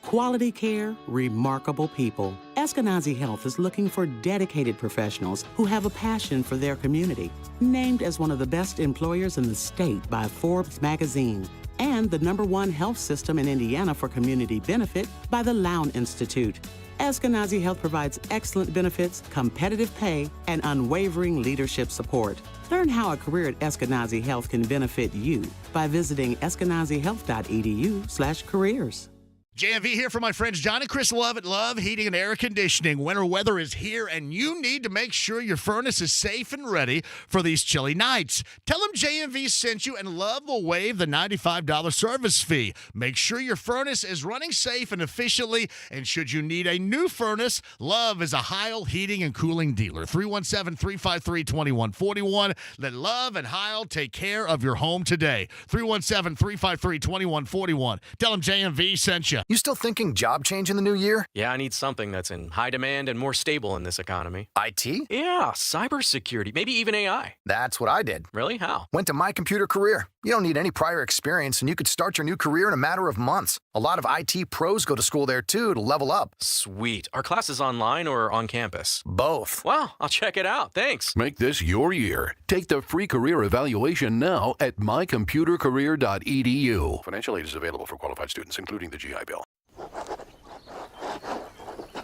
Quality care, remarkable people. Eskenazi Health is looking for dedicated professionals who have a passion for their community. Named as one of the best employers in the state by Forbes magazine. And the #1 health system in Indiana for community benefit by the Lown Institute. Eskenazi Health provides excellent benefits, competitive pay, and unwavering leadership support. Learn how a career at Eskenazi Health can benefit you by visiting eskenazihealth.edu/careers. JMV here for my friends John and Chris Love at Love Heating and Air Conditioning. Winter weather is here, and you need to make sure your furnace is safe and ready for these chilly nights. Tell them JMV sent you, and Love will waive the $95 service fee. Make sure your furnace is running safe and efficiently, and should you need a new furnace, Love is a Heil Heating and Cooling dealer. 317-353-2141. Let Love and Heil take care of your home today. 317-353-2141. Tell them JMV sent you. You still thinking job change in the new year? Yeah, I need something that's in high demand and more stable in this economy. IT? Yeah, cybersecurity, maybe even AI. That's what I did. Really? How? Went to My Computer Career. You don't need any prior experience, and you could start your new career in a matter of months. A lot of IT pros go to school there, too, to level up. Sweet. Are classes online or on campus? Both. Wow, I'll check it out. Thanks. Make this your year. Take the free career evaluation now at mycomputercareer.edu. Financial aid is available for qualified students, including the GI Bill.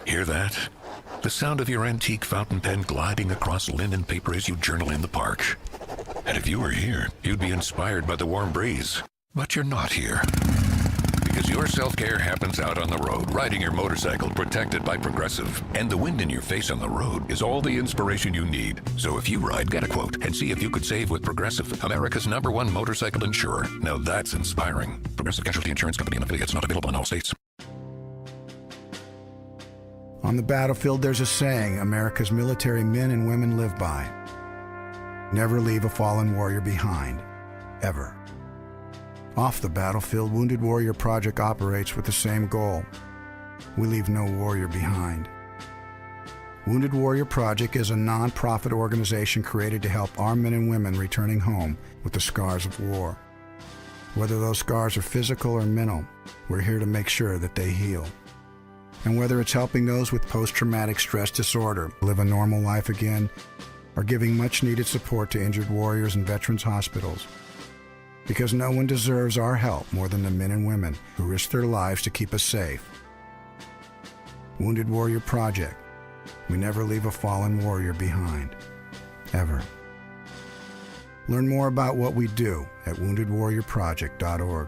Hear that? The sound of your antique fountain pen gliding across linen paper as you journal in the park. And if you were here, you'd be inspired by the warm breeze. But you're not here. Because your self-care happens out on the road, riding your motorcycle protected by Progressive. And the wind in your face on the road is all the inspiration you need. So if you ride, get a quote and see if you could save with Progressive, America's #1 motorcycle insurer. Now that's inspiring. Progressive Casualty Insurance Company and affiliates, not available in all states. On the battlefield, there's a saying America's military men and women live by. Never leave a fallen warrior behind, ever. Off the battlefield, Wounded Warrior Project operates with the same goal. We leave no warrior behind. Wounded Warrior Project is a non-profit organization created to help our men and women returning home with the scars of war. Whether those scars are physical or mental, we're here to make sure that they heal. And whether it's helping those with post-traumatic stress disorder live a normal life again, or giving much-needed support to injured warriors in veterans' hospitals. Because no one deserves our help more than the men and women who risk their lives to keep us safe. Wounded Warrior Project. We never leave a fallen warrior behind. Ever. Learn more about what we do at woundedwarriorproject.org.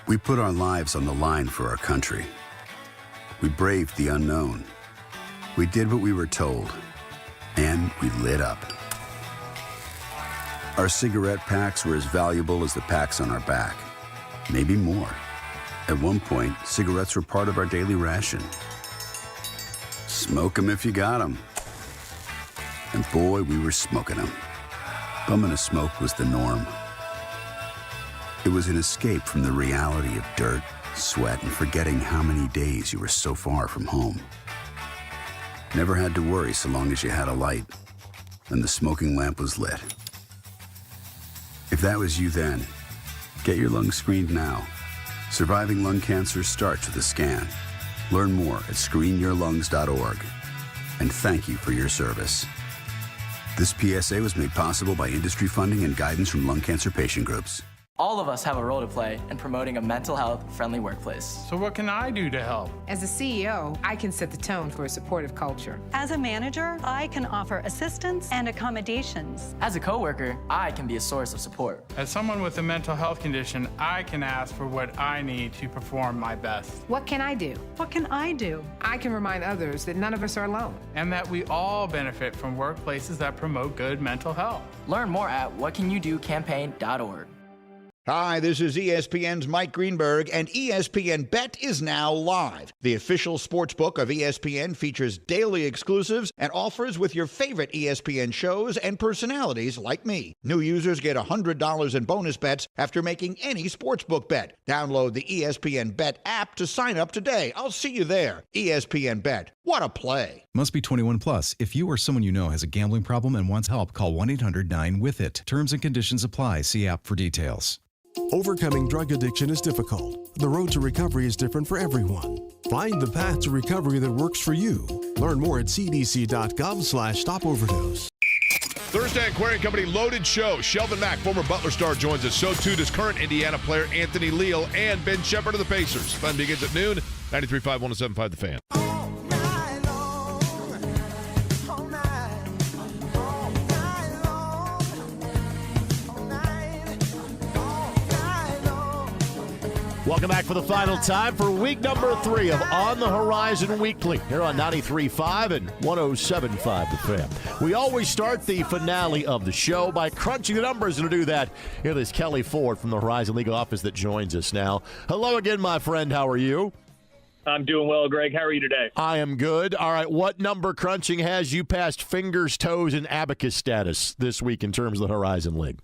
We put our lives on the line for our country. We braved the unknown. We did what we were told. And we lit up. Our cigarette packs were as valuable as the packs on our back. Maybe more. At one point, cigarettes were part of our daily ration. Smoke 'em if you got 'em. And boy, we were smoking 'em. Bumming a smoke was the norm. It was an escape from the reality of dirt, sweat, and forgetting how many days you were so far from home. Never had to worry so long as you had a light, and the smoking lamp was lit. If that was you then, get your lungs screened now. Surviving lung cancer starts with a scan. Learn more at screenyourlungs.org. And thank you for your service. This PSA was made possible by industry funding and guidance from lung cancer patient groups. All of us have a role to play in promoting a mental health-friendly workplace. So what can I do to help? As a CEO, I can set the tone for a supportive culture. As a manager, I can offer assistance and accommodations. As a coworker, I can be a source of support. As someone with a mental health condition, I can ask for what I need to perform my best. What can I do? What can I do? I can remind others that none of us are alone. And that we all benefit from workplaces that promote good mental health. Learn more at whatcanyoudocampaign.org. Hi, this is ESPN's Mike Greenberg, and ESPN Bet is now live. The official sportsbook of ESPN features daily exclusives and offers with your favorite ESPN shows and personalities like me. New users get $100 in bonus bets after making any sportsbook bet. Download the ESPN Bet app to sign up today. I'll see you there. ESPN Bet. What a play. Must be 21 plus. If you or someone you know has a gambling problem and wants help, call 1-800-9-WITH-IT. Terms and conditions apply. See app for details. Overcoming drug addiction is difficult. The road to recovery is different for everyone. Find the path to recovery that works for you. Learn more at cdc.gov/stopoverdose. Thursday Aquarium Company loaded show. Shelvin Mack, former Butler star, joins us. So too does current Indiana player Anthony Leal and Ben Shepard of the Pacers. Fun begins at noon. 93.5, 107.5 The Fan. Welcome back for the final time for week number 3 of On the Horizon Weekly here on 93.5 and 107.5 The Fan. We always start the finale of the show by crunching the numbers, and to do that, here is Kelly Ford from the Horizon Legal Office that joins us now. Hello again, my friend. How are you? I'm doing well, Greg. How are you today? I am good. All right, what number crunching has you past fingers, toes, and abacus status this week in terms of the Horizon League?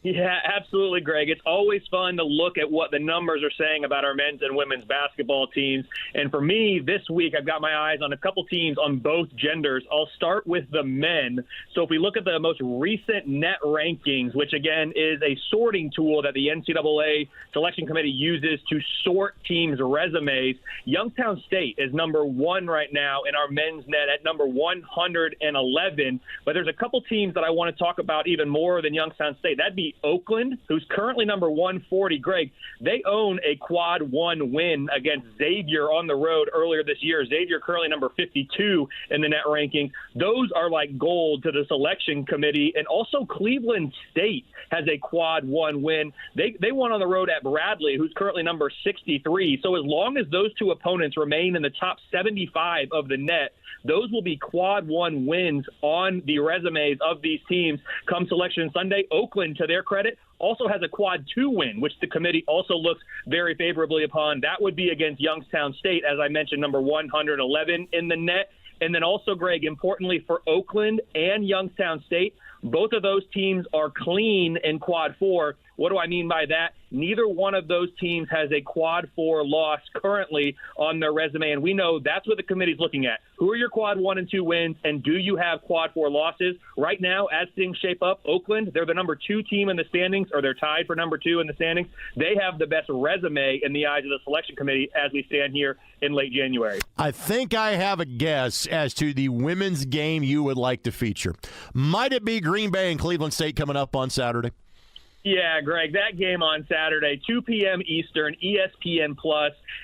Yeah, absolutely, Greg. It's always fun to look at what the numbers are saying about our men's and women's basketball teams. And for me, this week, I've got my eyes on a couple teams on both genders. I'll start with the men. So if we look at the most recent net rankings, which, again, is a sorting tool that the NCAA selection committee uses to sort teams' resumes, Youngstown State is number 1 right now in our men's net at number 111. But there's a couple teams that I want to talk about even more than Youngstown State. That'd be Oakland, who's currently number 140. Greg, they own a quad 1 win against Xavier on the road earlier this year. Xavier currently number 52 in the net ranking. Those are like gold to the selection committee. And also Cleveland State has a quad 1 win. They won on the road at Bradley, who's currently number 63. So as long as those two opponents remain in the top 75 of the net, those will be quad 1 wins on the resumes of these teams come Selection Sunday. Oakland, to their credit, also has a quad 2 win, which the committee also looks very favorably upon. That would be against Youngstown State, as I mentioned, number 111 in the net. And then also, Greg, importantly for Oakland and Youngstown State, both of those teams are clean in quad 4. What do I mean by that? Neither one of those teams has a quad 4 loss currently on their resume, and we know that's what the committee's looking at. Who are your quad 1 and 2 wins, and do you have quad 4 losses? Right now, as things shape up, Oakland, they're the number 2 team in the standings, or they're tied for number 2 in the standings. They have the best resume in the eyes of the selection committee as we stand here in late January. I think I have a guess as to the women's game you would like to feature. Might it be Green Bay and Cleveland State coming up on Saturday? Yeah, Greg, that game on Saturday, 2 p.m. Eastern, ESPN+.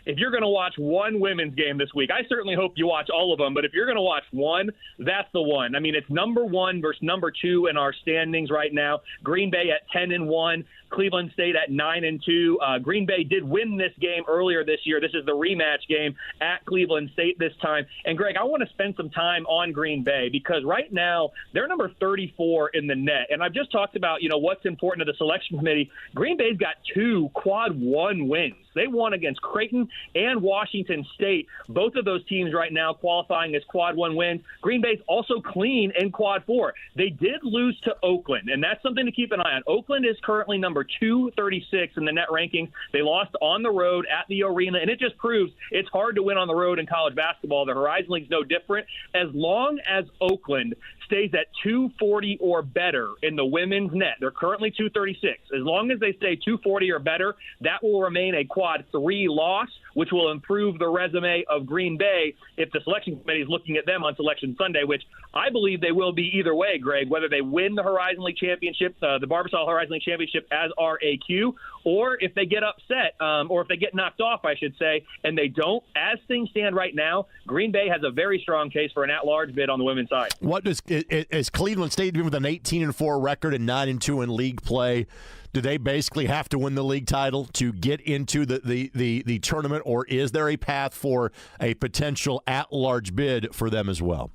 If you're going to watch one women's game this week, I certainly hope you watch all of them, but if you're going to watch one, that's the one. I mean, it's number 1 versus number 2 in our standings right now. Green Bay at 10-1. Cleveland State at 9-2. Green Bay did win this game earlier this year. This is the rematch game at Cleveland State this time. And, Greg, I want to spend some time on Green Bay because right now they're number 34 in the net. And I've just talked about, what's important to the selection committee. Green Bay's got 2 quad 1 wins. They won against Creighton and Washington State. Both of those teams right now qualifying as quad 1 wins. Green Bay's also clean in quad 4. They did lose to Oakland, and that's something to keep an eye on. Oakland is currently number 236 in the net rankings. They lost on the road at the arena, and it just proves it's hard to win on the road in college basketball. The Horizon League's no different. As long as Oakland stays at 240 or better in the women's net, they're currently 236. As long as they stay 240 or better, that will remain a quad 3 loss, which will improve the resume of Green Bay if the selection committee is looking at them on Selection Sunday, which I believe they will be either way, Greg, whether they win the Horizon League Championship, the Barbasol Horizon League Championship as RAQ, or if they get upset, or if they get knocked off, I should say, and they don't. As things stand right now, Green Bay has a very strong case for an at-large bid on the women's side. What is Cleveland State doing with an 18-4 record and 9-2 in league play? Do they basically have to win the league title to get into the tournament, or is there a path for a potential at-large bid for them as well?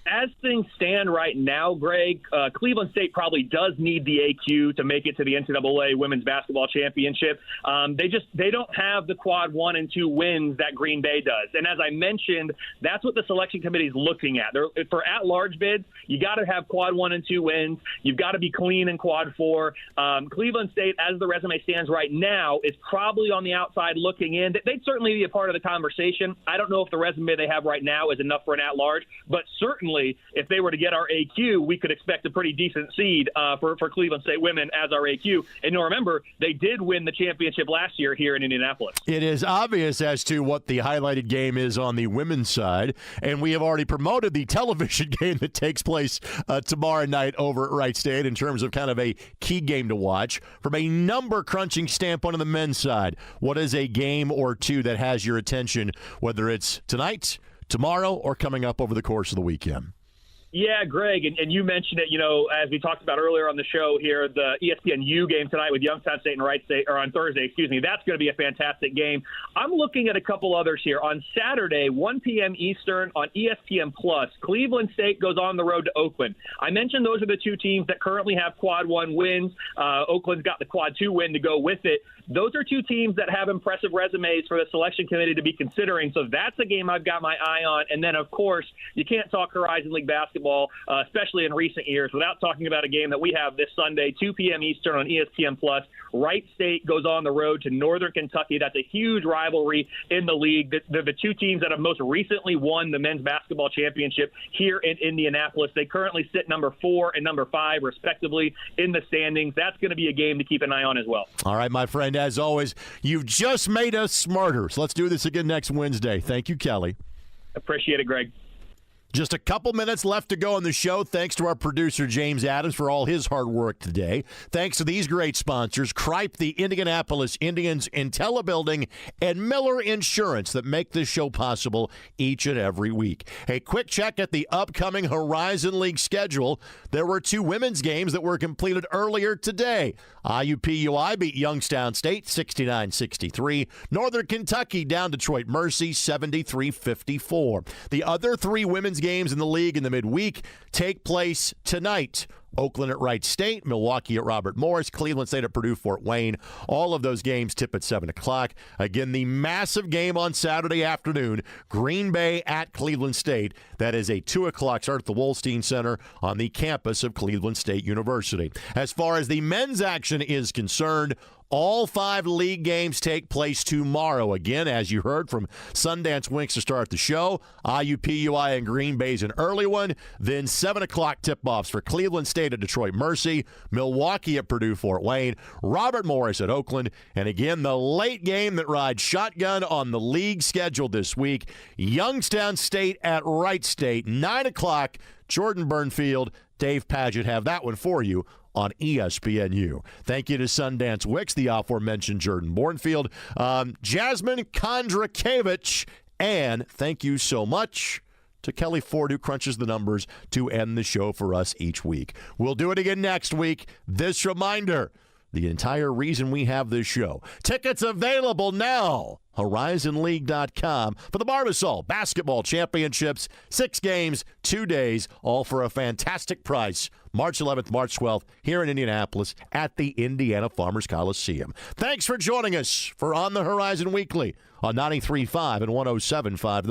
As things stand right now, Greg, Cleveland State probably does need the AQ to make it to the NCAA Women's Basketball Championship. They don't have the quad 1 and 2 wins that Green Bay does. And as I mentioned, that's what the selection committee is looking at. For at-large bids, you got to have quad 1 and 2 wins. You've got to be clean in quad 4. Cleveland State, as the resume stands right now, is probably on the outside looking in. They'd certainly be a part of the conversation. I don't know if the resume they have right now is enough for an at-large, but certainly if they were to get our AQ, we could expect a pretty decent seed for Cleveland State women as our AQ. And you'll remember, they did win the championship last year here in Indianapolis. It is obvious as to what the highlighted game is on the women's side, and we have already promoted the television game that takes place tomorrow night over at Wright State in terms of kind of a key game to watch. From a number-crunching standpoint on the men's side, what is a game or two that has your attention, whether it's tonight, tomorrow, or coming up over the course of the weekend? Yeah, Greg, and you mentioned it, as we talked about earlier on the show here, the ESPN-U game tonight with Youngstown State and Wright State, or on Thursday, that's going to be a fantastic game. I'm looking at a couple others here. On Saturday, 1 p.m. Eastern on ESPN+, Cleveland State goes on the road to Oakland. I mentioned those are the 2 teams that currently have quad 1 wins. Oakland's got the quad 2 win to go with it. Those are 2 teams that have impressive resumes for the selection committee to be considering, so that's a game I've got my eye on. And then, of course, you can't talk Horizon League basketball, especially in recent years, without talking about a game that we have this Sunday, 2 p.m. Eastern on ESPN+. Wright State goes on the road to Northern Kentucky. That's a huge rivalry in the league. They're the 2 teams that have most recently won the men's basketball championship here in Indianapolis. They currently sit number 4 and number 5, respectively, in the standings. That's going to be a game to keep an eye on as well. All right, my friend, as always, you've just made us smarter. So let's do this again next Wednesday. Thank you, Kelly. Appreciate it, Greg. Just a couple minutes left to go on the show. Thanks to our producer, James Adams, for all his hard work today. Thanks to these great sponsors, Cripe, the Indianapolis Indians, IntelliBuilding, and Miller Insurance that make this show possible each and every week. A quick check at the upcoming Horizon League schedule. There were 2 women's games that were completed earlier today. IUPUI beat Youngstown State 69-63. Northern Kentucky down Detroit Mercy 73-54. The other 3 women's games in the league in the midweek take place tonight. Oakland at Wright State, Milwaukee at Robert Morris, Cleveland State at Purdue Fort Wayne. All of those games tip at 7 o'clock. Again, the massive game on Saturday afternoon, Green Bay at Cleveland State. That is a 2 o'clock start at the Wolstein Center on the campus of Cleveland State University. As far as the men's action is concerned, all 5 league games take place tomorrow. Again, as you heard from Sundance Winks to start the show, IUPUI and Green Bay's an early one. Then 7 o'clock tip-offs for Cleveland State at Detroit Mercy, Milwaukee at Purdue Fort Wayne, Robert Morris at Oakland, and again, the late game that rides shotgun on the league schedule this week, Youngstown State at Wright State, 9 o'clock, Jordan Burnfield, Dave Padgett have that one for you on ESPNU. Thank you to Sundance Wicks, the aforementioned Jordan Bornfield, Jasmine Kondrakiewicz, and thank you so much to Kelly Ford, who crunches the numbers to end the show for us each week. We'll do it again next week. This reminder, the entire reason we have this show. Tickets available now. HorizonLeague.com for the Barbasol Basketball Championships. 6 games, 2 days, all for a fantastic price. March 11th, March 12th, here in Indianapolis at the Indiana Farmers Coliseum. Thanks for joining us for On the Horizon Weekly on 93.5 and 107.5.